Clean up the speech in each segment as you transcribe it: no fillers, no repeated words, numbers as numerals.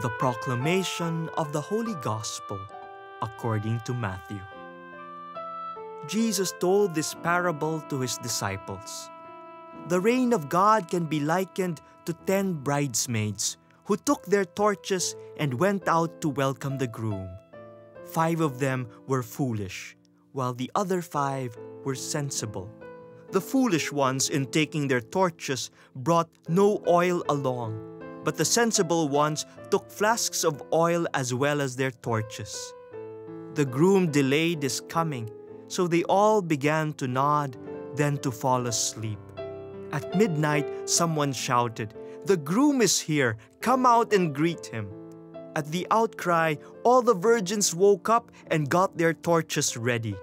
The proclamation of the Holy Gospel according to Matthew. Jesus told this parable to his disciples. The reign of God can be likened to 10 bridesmaids who took their torches and went out to welcome the groom. 5 of them were foolish, while the other 5 were sensible. The foolish ones, in taking their torches, brought no oil along, but the sensible ones took flasks of oil as well as their torches. The groom delayed his coming, so they all began to nod, then to fall asleep. At midnight, someone shouted, "The groom is here! Come out and greet him!" At the outcry, all the virgins woke up and got their torches ready.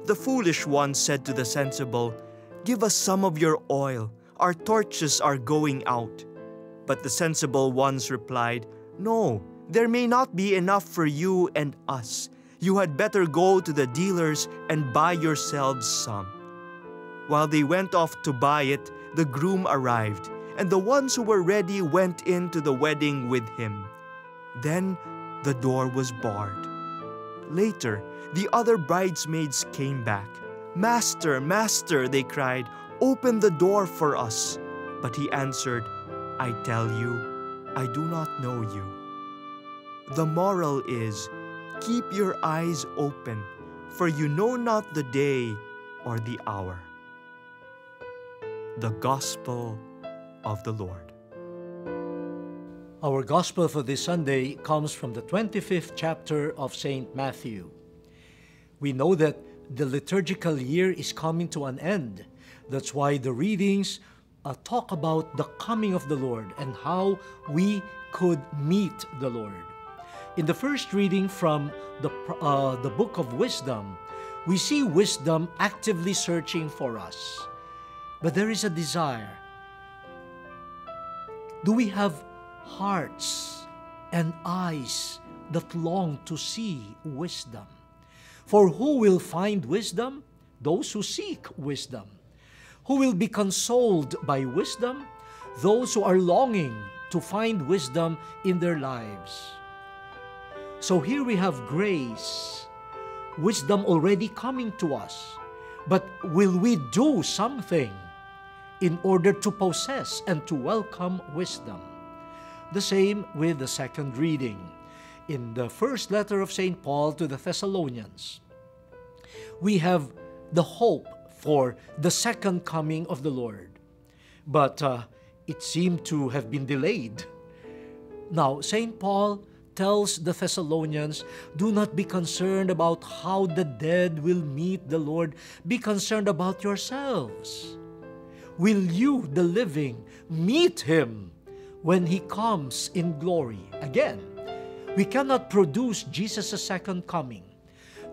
The foolish ones said to the sensible, "Give us some of your oil. Our torches are going out." But the sensible ones replied, "No, there may not be enough for you and us. You had better go to the dealers and buy yourselves some." While they went off to buy it, the groom arrived, and the ones who were ready went into the wedding with him. Then the door was barred. Later, the other bridesmaids came back. "Master, Master," they cried, "open the door for us." But he answered, "I tell you, I do not know you." The moral is, keep your eyes open, for you know not the day or the hour. The Gospel of the Lord. Our Gospel for this Sunday comes from the 25th chapter of St. Matthew. We know that the liturgical year is coming to an end. That's why the readings talk about the coming of the Lord and how we could meet the Lord. In the first reading from the book of Wisdom, we see wisdom actively searching for us. But there is a desire. Do we have hearts and eyes that long to see wisdom? For who will find wisdom? Those who seek wisdom. Who will be consoled by wisdom? Those who are longing to find wisdom in their lives. So here we have grace, wisdom already coming to us. But will we do something in order to possess and to welcome wisdom? The same with the second reading. In the first letter of St. Paul to the Thessalonians, we have the hope for the second coming of the Lord. But it seemed to have been delayed. Now, St. Paul tells the Thessalonians, do not be concerned about how the dead will meet the Lord. Be concerned about yourselves. Will you, the living, meet Him when He comes in glory? Again, we cannot produce Jesus' second coming.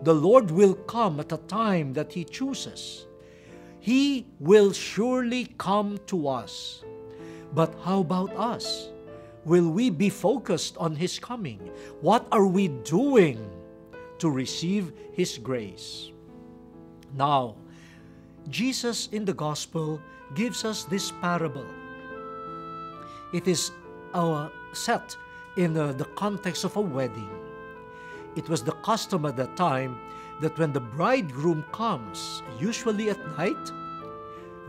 The Lord will come at a time that He chooses. He will surely come to us. But how about us? Will we be focused on His coming? What are we doing to receive His grace? Now, Jesus in the Gospel gives us this parable. It is set in the context of a wedding. It was the custom at that time that when the bridegroom comes, usually at night,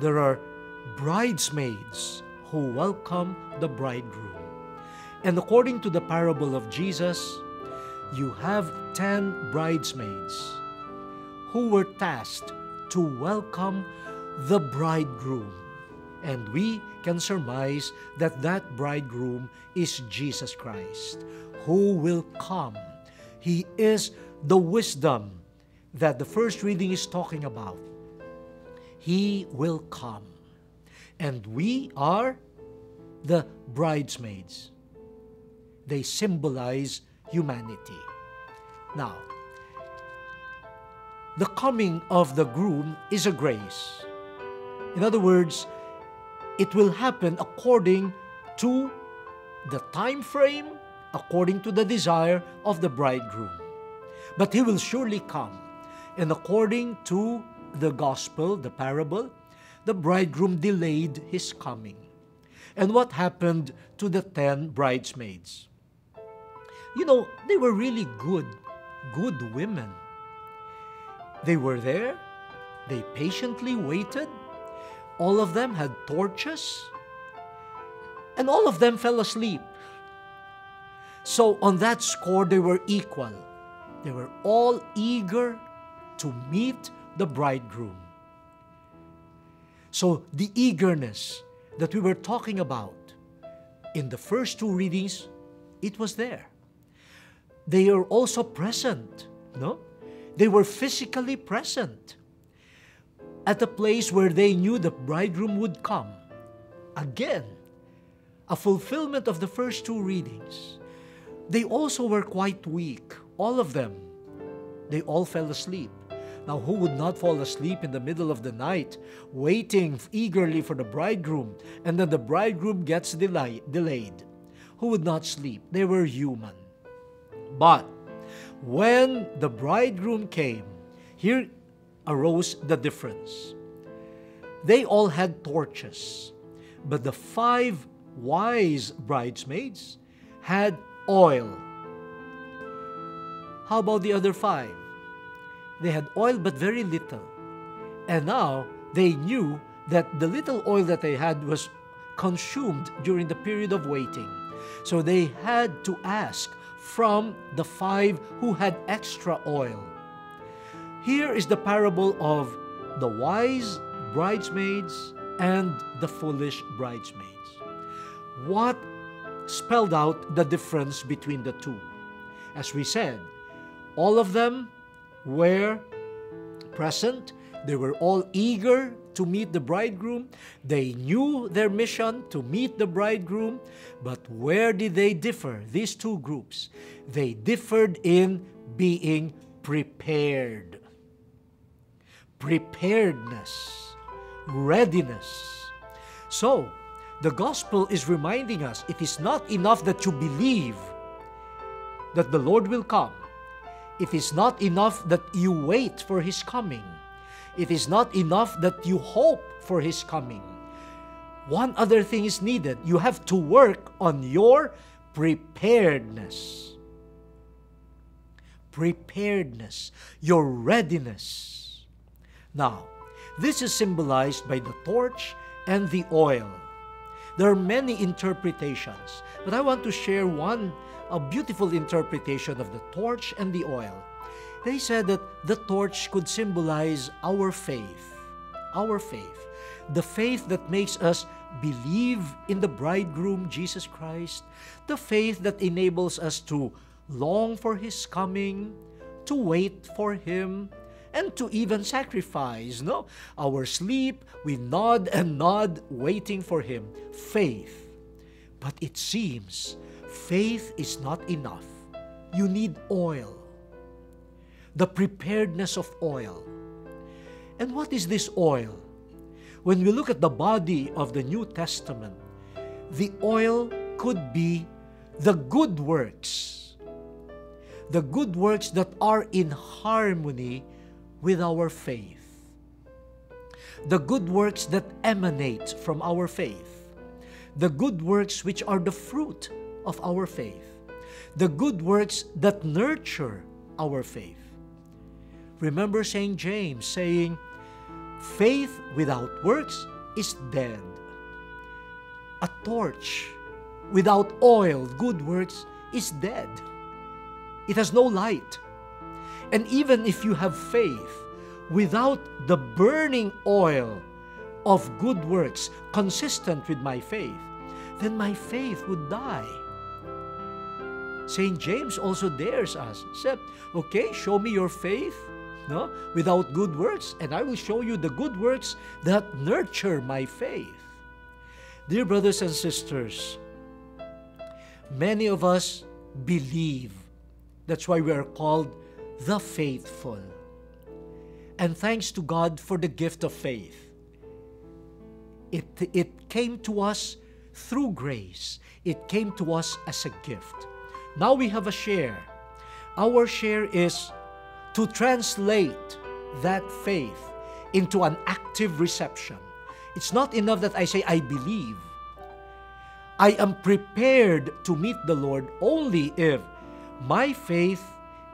there are bridesmaids who welcome the bridegroom. And according to the parable of Jesus, you have 10 bridesmaids who were tasked to welcome the bridegroom. And we can surmise that that bridegroom is Jesus Christ, who will come. He is the wisdom that the first reading is talking about. He will come. And we are the bridesmaids. They symbolize humanity. Now, the coming of the groom is a grace. In other words, it will happen according to the time frame, according to the desire of the bridegroom. But He will surely come. And according to the gospel, the parable, the bridegroom delayed his coming. And what happened to the 10 bridesmaids? They were really good women. They were there. They patiently waited. All of them had torches. And all of them fell asleep. So on that score, they were equal. They were all eager to meet the bridegroom. So the eagerness that we were talking about in the first two readings, it was there. They are also present, no? They were physically present at a place where they knew the bridegroom would come. Again, a fulfillment of the first two readings. They also were quite weak, all of them. They all fell asleep. Now, who would not fall asleep in the middle of the night, waiting eagerly for the bridegroom, and then the bridegroom gets delayed? Who would not sleep? They were human. But when the bridegroom came, here arose the difference. They all had torches, but the 5 wise bridesmaids had oil. How about the other 5? They had oil but very little. And now they knew that the little oil that they had was consumed during the period of waiting. So they had to ask from the 5 who had extra oil. Here is the parable of the wise bridesmaids and the foolish bridesmaids. What spelled out the difference between the two? As we said, all of them were present. They were all eager to meet the bridegroom. They knew their mission to meet the bridegroom. But where did they differ? These two groups. They differed in being prepared. Preparedness. Readiness. So, the gospel is reminding us it is not enough that you believe that the Lord will come. It is not enough that you wait for His coming. It is not enough that you hope for His coming. One other thing is needed. You have to work on your preparedness. Preparedness, your readiness. Now, this is symbolized by the torch and the oil. There are many interpretations, but I want to share a beautiful interpretation of the torch and the oil. They said that the torch could symbolize our faith. Our faith. The faith that makes us believe in the bridegroom, Jesus Christ. The faith that enables us to long for His coming, to wait for Him, and to even sacrifice, no? Our sleep, we nod and nod, waiting for Him. Faith. But it seems faith is not enough. You need oil. The preparedness of oil. And what is this oil? When we look at the body of the New Testament, the oil could be the good works. The good works that are in harmony with our faith. The good works that emanate from our faith. The good works which are the fruit of our faith. The good works that nurture our faith. Remember St. James saying, faith without works is dead. A torch without oil, good works, is dead. It has no light. And even if you have faith without the burning oil of good works consistent with my faith, then my faith would die. St. James also dares us, said, okay, show me your faith, no, without good works, and I will show you the good works that nurture my faith. Dear brothers and sisters, many of us believe. That's why we are called the faithful. And thanks to God for the gift of faith. It came to us through grace. It came to us as a gift. Now we have a share. Our share is to translate that faith into an active reception. It's not enough that I say, I believe. I am prepared to meet the Lord only if My faith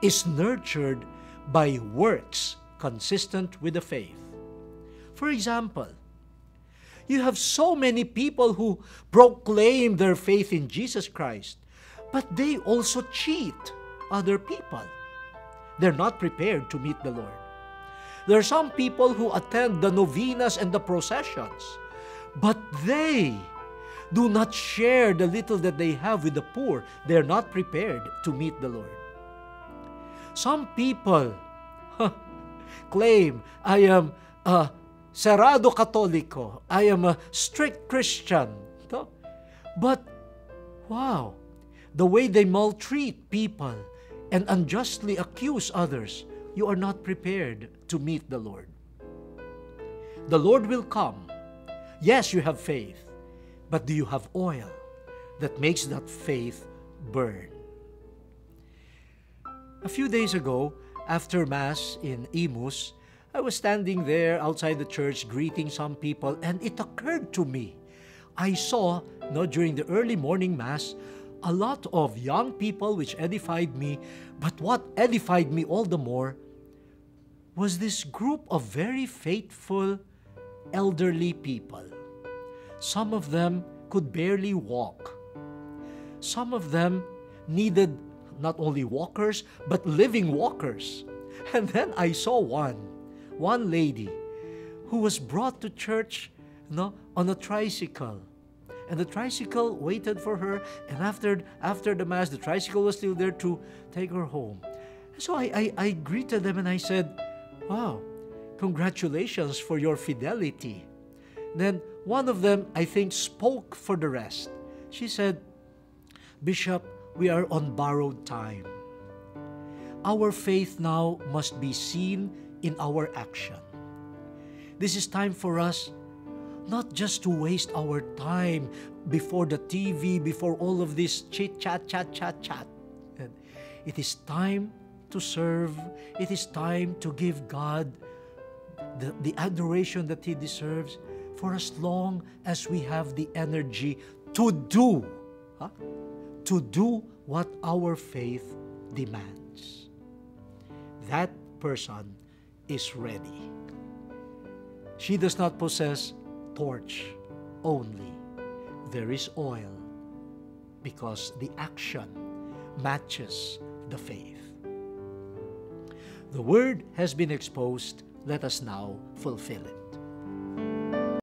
is nurtured by works consistent with the faith. For example, you have so many people who proclaim their faith in Jesus Christ, but they also cheat other people. They're not prepared to meet the Lord. There are some people who attend the novenas and the processions, but they do not share the little that they have with the poor. They're not prepared to meet the Lord. Some people claim, I am a cerrado católico, I am a strict Christian. No? But, wow, the way they maltreat people and unjustly accuse others, you are not prepared to meet the Lord. The Lord will come. Yes, you have faith, but do you have oil that makes that faith burn? A few days ago, after Mass in Imus, I was standing there outside the church greeting some people, and it occurred to me. I saw, during the early morning Mass, a lot of young people which edified me, but what edified me all the more was this group of very faithful elderly people. Some of them could barely walk. Some of them needed not only walkers, but living walkers. And then I saw one lady who was brought to church on a tricycle. And the tricycle waited for her, and after the Mass, the tricycle was still there to take her home. So I greeted them and I said, wow, congratulations for your fidelity. Then one of them, I think, spoke for the rest. She said, Bishop, we are on borrowed time. Our faith now must be seen in our action. This is time for us not just to waste our time before the TV, before all of this chit-chat. It is time to serve. It is time to give God the adoration that He deserves for as long as we have the energy to do what our faith demands. That person is ready. She does not possess torch only. There is oil because the action matches the faith. The word has been exposed. Let us now fulfill it.